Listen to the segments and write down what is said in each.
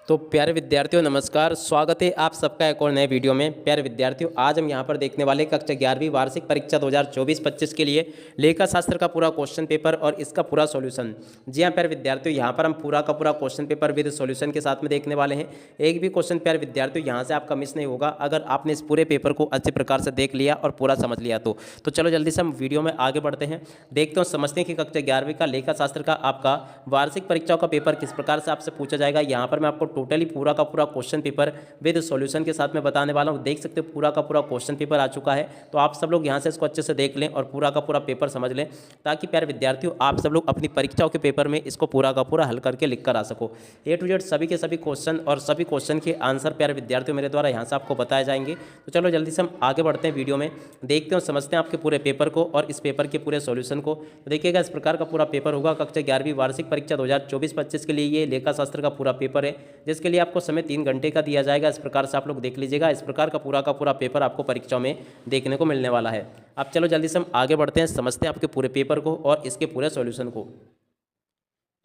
तो प्यारे विद्यार्थियों नमस्कार, स्वागत है आप सबका एक और नए वीडियो में। प्यारे विद्यार्थियों, आज हम यहाँ पर देखने वाले कक्षा 11वीं वार्षिक परीक्षा 2024-25 के लिए लेखा शास्त्र का पूरा क्वेश्चन पेपर और इसका पूरा सॉल्यूशन। जी हाँ प्यारे विद्यार्थियों, यहाँ पर हम पूरा का पूरा क्वेश्चन पेपर विद सॉल्यूशन के साथ में देखने वाले हैं। एक भी क्वेश्चन प्यारे विद्यार्थियों यहाँ से आपका मिस नहीं होगा अगर आपने इस पूरे पेपर को अच्छे प्रकार से देख लिया और पूरा समझ लिया तो चलो जल्दी से हम वीडियो में आगे बढ़ते हैं। देखते हो समझते हैं कि कक्षा 11वीं का लेखा शास्त्र का आपका वार्षिक परीक्षाओं का पेपर किस प्रकार से आपसे पूछा जाएगा। यहाँ पर मैं आपको टोटली पूरा का पूरा क्वेश्चन पेपर विद सॉल्यूशन के साथ में बताने वाला हूँ। देख सकते हो पूरा का पूरा क्वेश्चन पेपर आ चुका है, तो आप सब लोग यहाँ से इसको अच्छे से देख लें और पूरा का पूरा पेपर समझ लें, ताकि प्यारे विद्यार्थियों आप सब लोग अपनी परीक्षाओं के पेपर में इसको पूरा का पूरा हल करके लिख कर आ सको। ए टू जेड सभी के सभी क्वेश्चन और सभी क्वेश्चन के आंसर प्यारे विद्यार्थियों मेरे द्वारा यहाँ से आपको बताए जाएंगे। तो चलो जल्दी से हम आगे बढ़ते हैं वीडियो में, देखते हैं समझते हैं आपके पूरे पेपर को और इस पेपर के पूरे सॉल्यूशन को। तो देखिएगा इस प्रकार का पूरा पेपर होगा। कक्षा 11वीं वार्षिक परीक्षा 2024-25 के लिए ये लेखा शास्त्र का पूरा पेपर है, जिसके लिए आपको समय 3 घंटे का दिया जाएगा। इस प्रकार से आप लोग देख लीजिएगा, इस प्रकार का पूरा पेपर आपको परीक्षाओं में देखने को मिलने वाला है। अब चलो जल्दी से हम आगे बढ़ते हैं, समझते हैं आपके पूरे पेपर को और इसके पूरे सॉल्यूशन को।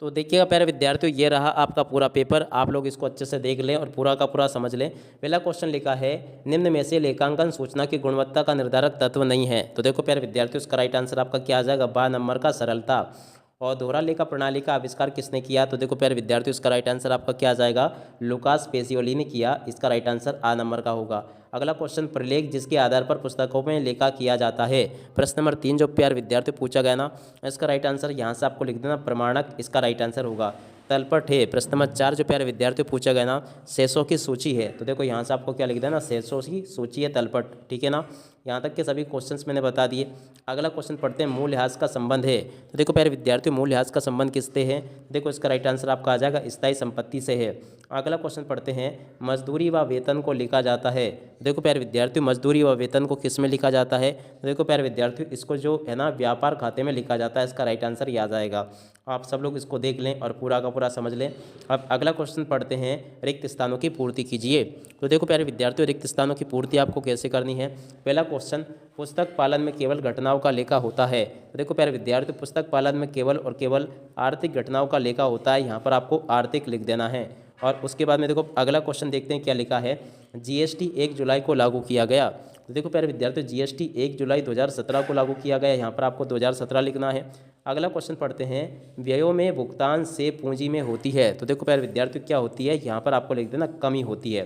तो देखिएगा प्यारे विद्यार्थियों, ये रहा आपका पूरा पेपर। आप लोग इसको अच्छे से देख लें और पूरा का पूरा समझ लें। पहला क्वेश्चन लिखा है, निम्न में से लेखांकन सूचना की गुणवत्ता का निर्धारक तत्व नहीं है। तो देखो प्यारे विद्यार्थियों, इसका राइट आंसर आपका क्या आ जाएगा, 12 नंबर का सरलता। और दोहरा लेखा प्रणाली का आविष्कार किसने किया। तो देखो प्यारे विद्यार्थियों, इसका राइट आंसर आपका क्या आ जाएगा, लुकास पेसियोली ने किया। इसका राइट आंसर आ नंबर का होगा। अगला क्वेश्चन, प्रलेख जिसके आधार पर पुस्तकों में लेखा किया जाता है। प्रश्न नंबर 3 जो प्यारे विद्यार्थियों पूछा गया ना, इसका राइट आंसर यहाँ से आपको लिख देना प्रमाणक, इसका राइट आंसर होगा। तलपट है। प्रश्न नंबर 4 जो प्यारे विद्यार्थियों पूछा गया ना, शेषों की सूची है। तो देखो यहाँ से आपको क्या लिख देना, शेषों की सूची है तलपट, ठीक है ना। यहाँ तक के सभी क्वेश्चंस मैंने बता दिए। अगला क्वेश्चन पढ़ते हैं, मूल्यह्रास का संबंध है। तो देखो प्यारे विद्यार्थियों, मूल्यह्रास का संबंध किससे है। देखो इसका राइट आंसर आपका आ जाएगा स्थायी संपत्ति से है। अगला क्वेश्चन पढ़ते हैं, मजदूरी व वेतन को लिखा जाता है। देखो प्यारे विद्यार्थियों, मजदूरी व वेतन को किस में लिखा जाता है। तो देखो प्यारे विद्यार्थियों, इसको जो है ना व्यापार खाते में लिखा जाता है। इसका राइट आंसर ये आ जाएगा। आप सब लोग इसको देख लें और पूरा का पूरा समझ लें। अब अगला क्वेश्चन पढ़ते हैं, रिक्त स्थानों की पूर्ति कीजिए। तो देखो प्यारे विद्यार्थियों, रिक्त स्थानों की पूर्ति आपको कैसे करनी है। पहला क्वेश्चन, पुस्तक पालन में केवल घटनाओं का लेखा होता है। तो देखो प्यारे विद्यार्थियों, पुस्तक पालन में केवल और केवल आर्थिक घटनाओं का लेखा होता है। यहाँ पर आपको आर्थिक लिख देना है। और उसके बाद में देखो अगला क्वेश्चन देखते हैं क्या लिखा है, जीएसटी 1 जुलाई को लागू किया गया। तो देखो प्यारे विद्यार्थियों, जीएसटी 1 जुलाई 2017 को लागू किया गया। यहाँ पर आपको 2017 लिखना है। अगला क्वेश्चन पढ़ते हैं, व्ययों में भुगतान से पूंजी में होती है। तो देखो प्यारे विद्यार्थियों क्या होती है, यहाँ पर आपको लिख देना कमी होती है,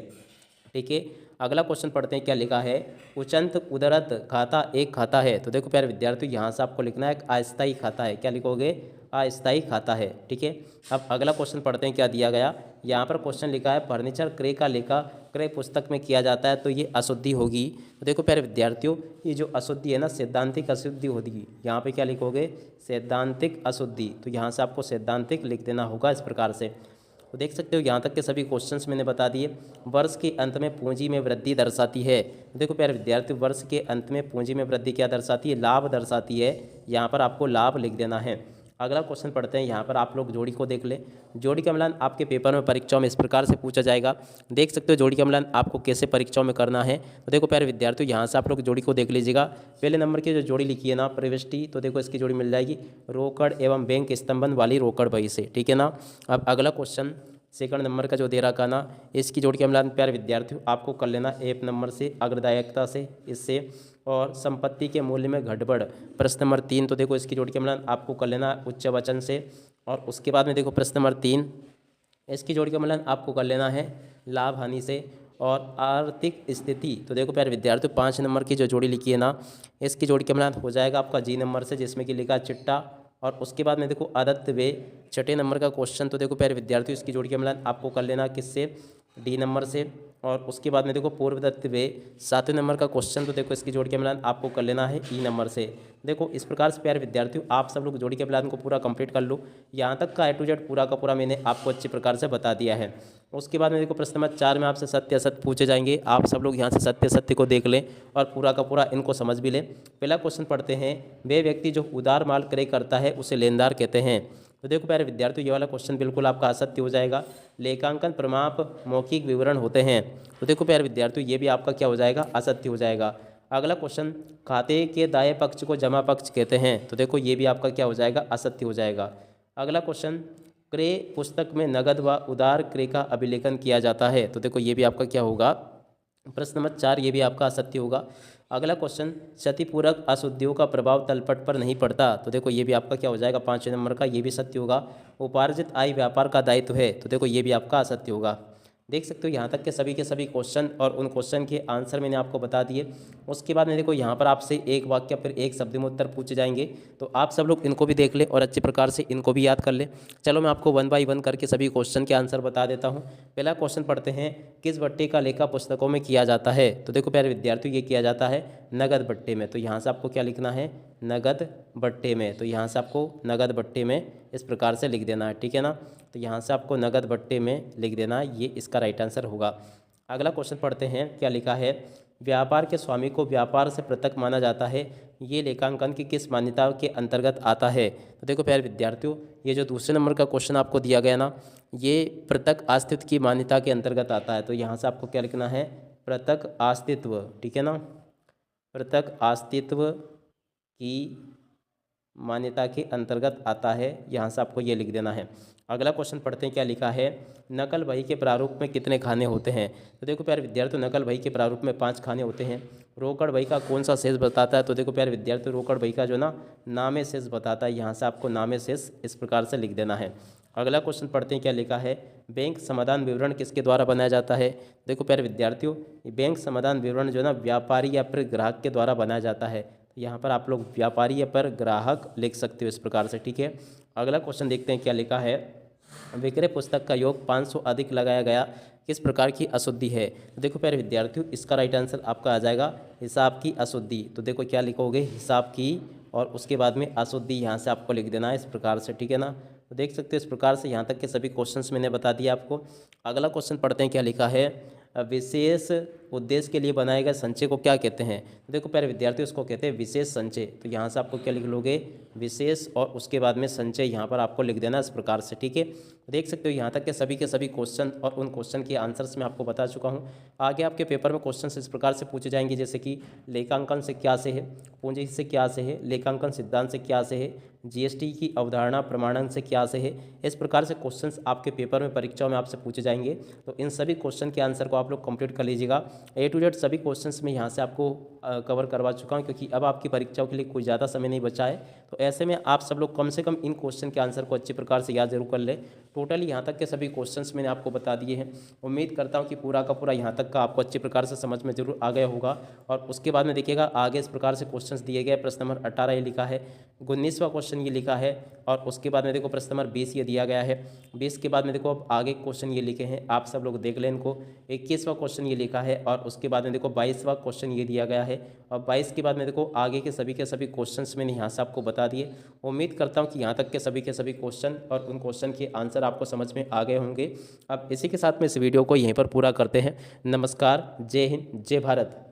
ठीक है। अगला क्वेश्चन पढ़ते हैं क्या लिखा है, उचंत उदरत खाता एक खाता है। तो देखो प्यारे विद्यार्थियों, यहाँ से आपको लिखना है अस्थायी खाता है। क्या लिखोगे, अस्थायी खाता है, ठीक है। अब अगला क्वेश्चन पढ़ते हैं क्या दिया गया। यहाँ पर क्वेश्चन लिखा है, फर्नीचर क्रय का लेखा क्रय पुस्तक में किया जाता है, तो ये अशुद्धि होगी। तो देखो प्यारे विद्यार्थियों, ये जो अशुद्धि है ना, सैद्धांतिक अशुद्धि होगी। यहाँ पे क्या लिखोगे, सैद्धांतिक अशुद्धि। तो यहाँ से आपको सैद्धांतिक लिख देना होगा इस प्रकार से। तो देख सकते हो यहाँ तक के सभी क्वेश्चंस मैंने बता दिए। वर्ष के अंत में पूंजी में वृद्धि दर्शाती है। देखो प्यारे विद्यार्थी, वर्ष के अंत में पूंजी में वृद्धि क्या दर्शाती है, लाभ दर्शाती है। यहाँ पर आपको लाभ लिख देना है। अगला क्वेश्चन पढ़ते हैं, यहाँ पर आप लोग जोड़ी को देख लें। जोड़ी का मिलान आपके पेपर में परीक्षाओं में इस प्रकार से पूछा जाएगा। देख सकते हो जोड़ी का मिलान आपको कैसे परीक्षाओं में करना है। तो देखो प्यारे विद्यार्थियों, यहाँ से आप लोग जोड़ी को देख लीजिएगा। पहले नंबर की जो जोड़ी लिखी है ना, प्रविष्टि, तो देखो इसकी जोड़ी मिल जाएगी रोकड़ एवं बैंक स्तंभन वाली रोकड़ बही से, ठीक है ना। अब अगला क्वेश्चन सेकंड नंबर का जो दे रखा ना, इसकी जोड़ी का मिलान प्यारे विद्यार्थियों आपको कर लेना एक नंबर से, अग्रदायकता से, इससे और संपत्ति के मूल्य में घटबढ़। प्रश्न नंबर 3, तो देखो इसकी जोड़ी का मिलान आपको कर लेना उच्च वचन से। और उसके बाद में देखो प्रश्न नंबर 3, इसकी जोड़ी का मिलान आपको कर लेना है लाभ हानि से और आर्थिक स्थिति। तो देखो प्यारे विद्यार्थियों, 5 नंबर की जो जोड़ी लिखी है ना, इसकी जोड़ी का मिलान हो जाएगा आपका जी नंबर से, जिसमें कि लिखा चिट्टा। और उसके बाद में देखो आदत्त वे, छठे नंबर का क्वेश्चन। तो देखो प्यारे विद्यार्थियों, इसकी जोड़ी का मिलान आपको कर लेना किससे, डी नंबर से। और उसके बाद में देखो पूर्वदत्त वे, 7वें नंबर का क्वेश्चन। तो देखो इसकी जोड़ी का मिलान आपको कर लेना है ई नंबर से। देखो इस प्रकार से प्यारे विद्यार्थियों आप सब लोग जोड़ी के मिलान को पूरा कंप्लीट कर लो। यहाँ तक का ए टू जेड पूरा का पूरा मैंने आपको अच्छे प्रकार से बता दिया है। उसके बाद में देखो प्रश्न नंबर 4 में आपसे सत्य असत्य पूछे जाएंगे। आप सब लोग यहाँ से सत्य सत्य को देख लें और पूरा का पूरा इनको समझ भी लें। पहला क्वेश्चन पढ़ते हैं, वे व्यक्ति जो उदार माल क्रय करता है उसे लेनदार कहते हैं। तो देखो प्यारे विद्यार्थियों, ये वाला क्वेश्चन बिल्कुल आपका असत्य हो जाएगा। लेखांकन प्रमाप मौखिक विवरण होते हैं। तो देखो प्यारे विद्यार्थियों, ये भी आपका क्या हो जाएगा, असत्य हो जाएगा। अगला क्वेश्चन, खाते के दाएं पक्ष को जमा पक्ष कहते हैं। तो देखो ये भी आपका क्या हो जाएगा, असत्य हो जाएगा। अगला क्वेश्चन, क्रय पुस्तक में नगद व उधार क्रय का अभिलेखन किया जाता है। तो देखो ये भी आपका क्या होगा, प्रश्न नंबर 4 ये भी आपका असत्य होगा। अगला क्वेश्चन, क्षतिपूरक अशुद्धियों का प्रभाव तलपट पर नहीं पड़ता। तो देखो ये भी आपका क्या हो जाएगा, 5वें नंबर का, ये भी सत्य होगा। उपार्जित आय व्यापार का दायित्व है। तो देखो ये भी आपका असत्य होगा। देख सकते हो यहाँ तक के सभी क्वेश्चन और उन क्वेश्चन के आंसर मैंने आपको बता दिए। उसके बाद में देखो यहाँ पर आपसे एक वाक्य फिर एक शब्द में उत्तर पूछे जाएंगे, तो आप सब लोग इनको भी देख ले और अच्छे प्रकार से इनको भी याद कर ले। चलो मैं आपको 1 बाय 1 करके सभी क्वेश्चन के आंसर बता देता हूँ। पहला क्वेश्चन पढ़ते हैं, किस बट्टे का लेखा पुस्तकों में किया जाता है। तो देखो प्यारे विद्यार्थियों, ये किया जाता है नगद बट्टे में। तो यहाँ से आपको क्या लिखना है, नगद बट्टे में। तो यहाँ से आपको नगद बट्टे में इस प्रकार से लिख देना है, ठीक है ना। तो यहाँ से आपको नगद बट्टे में लिख देना है, ये इसका राइट आंसर होगा। अगला क्वेश्चन पढ़ते हैं, क्या लिखा है, व्यापार के स्वामी को व्यापार से पृथक माना जाता है, ये लेखांकन की किस मान्यता के अंतर्गत आता है। तो देखो प्यारे विद्यार्थियों, ये जो दूसरे नंबर का क्वेश्चन आपको दिया गया ना, ये पृथक अस्तित्व की मान्यता के अंतर्गत आता है। तो यहाँ से आपको क्या लिखना है, पृथक अस्तित्व, ठीक है ना, पृथक अस्तित्व की मान्यता के अंतर्गत आता है, यहाँ से आपको ये लिख देना है। अगला क्वेश्चन पढ़ते हैं, क्या लिखा है, नकल बही के प्रारूप में कितने खाने होते हैं। तो देखो प्यारे विद्यार्थियों, नकल बही के प्रारूप में 5 खाने होते हैं। रोकड़ बही का कौन सा शेष बताता है। तो देखो प्यारे विद्यार्थियों, रोकड़ बही का जो ना नामे शेष बताता है, यहाँ से आपको नामे शेष इस प्रकार से लिख देना है। अगला क्वेश्चन पढ़ते हैं, क्या लिखा है, बैंक समाधान विवरण किसके द्वारा बनाया जाता है। देखो प्यारे विद्यार्थियों, बैंक समाधान विवरण जो ना व्यापारी या फिर ग्राहक के द्वारा बनाया जाता है। यहाँ पर आप लोग व्यापारी या पर ग्राहक लिख सकते हो इस प्रकार से, ठीक है। अगला क्वेश्चन देखते हैं, क्या लिखा है, विक्रय पुस्तक का योग 500 अधिक लगाया गया, किस प्रकार की अशुद्धि है। तो देखो प्यारे विद्यार्थियों, इसका राइट आंसर आपका आ जाएगा हिसाब की अशुद्धि। तो देखो क्या लिखोगे, हिसाब की और उसके बाद में अशुद्धि, यहाँ से आपको लिख देना है इस प्रकार से, ठीक है ना। तो देख सकते हो इस प्रकार से यहाँ तक के सभी क्वेश्चंस मैंने बता दिया आपको। अगला क्वेश्चन पढ़ते हैं, क्या लिखा है, विशेष उद्देश्य के लिए बनाए गए संचय को क्या कहते हैं। तो देखो प्यारे विद्यार्थियों, इसको कहते हैं विशेष संचय। तो यहाँ से आपको क्या लिख लोगे, विशेष और उसके बाद में संचय, यहाँ पर आपको लिख देना इस प्रकार से, ठीक है। देख सकते हो यहाँ तक के सभी क्वेश्चन और उन क्वेश्चन के आंसर्स मैं आपको बता चुका हूँ। आगे आपके पेपर में क्वेश्चन इस प्रकार से पूछे जाएंगे, जैसे कि लेखांकन से क्या से है, पूंजी से क्या से है, लेखांकन सिद्धांत से क्या से है, जीएसटी की अवधारणा प्रमाणन से क्या से है। इस प्रकार से क्वेश्चंस आपके पेपर में परीक्षाओं में आपसे पूछे जाएंगे। तो इन सभी क्वेश्चन के आंसर को आप लोग कंप्लीट कर लीजिएगा। A to Z सभी क्वेश्चंस में यहाँ से आपको कवर करवा चुका हूँ, क्योंकि अब आपकी परीक्षाओं के लिए कोई ज़्यादा समय नहीं बचा है। तो ऐसे में आप सब लोग कम से कम इन क्वेश्चन के आंसर को अच्छी प्रकार से याद जरूर कर ले। टोटली यहाँ तक के सभी क्वेश्चंस मैंने आपको बता दिए हैं। उम्मीद करता हूँ कि पूरा का पूरा यहाँ तक का आपको अच्छी प्रकार से समझ में जरूर आ गया होगा। और उसके बाद में देखिएगा आगे इस प्रकार से क्वेश्चंस दिए गए। प्रश्न नंबर 18 ये लिखा है, 19वां क्वेश्चन ये लिखा है, और उसके बाद में देखो प्रश्न नंबर 20 ये दिया गया है। 20 के बाद में देखो अब आगे क्वेश्चन ये लिखे हैं, आप सब लोग देख लें इनको। 21वां क्वेश्चन ये लिखा है, और उसके बाद में देखो 22वां क्वेश्चन ये दिया गया है, और 22 के बाद में देखो आगे के सभी क्वेश्चंस मैंने यहाँ से आपको बता दिए। उम्मीद करता हूँ कि यहाँ तक के सभी क्वेश्चन और उन क्वेश्चन के आंसर आपको समझ में आ गए होंगे। अब इसी के साथ में इस वीडियो को यहीं पर पूरा करते हैं। नमस्कार, जय हिंद, जय भारत।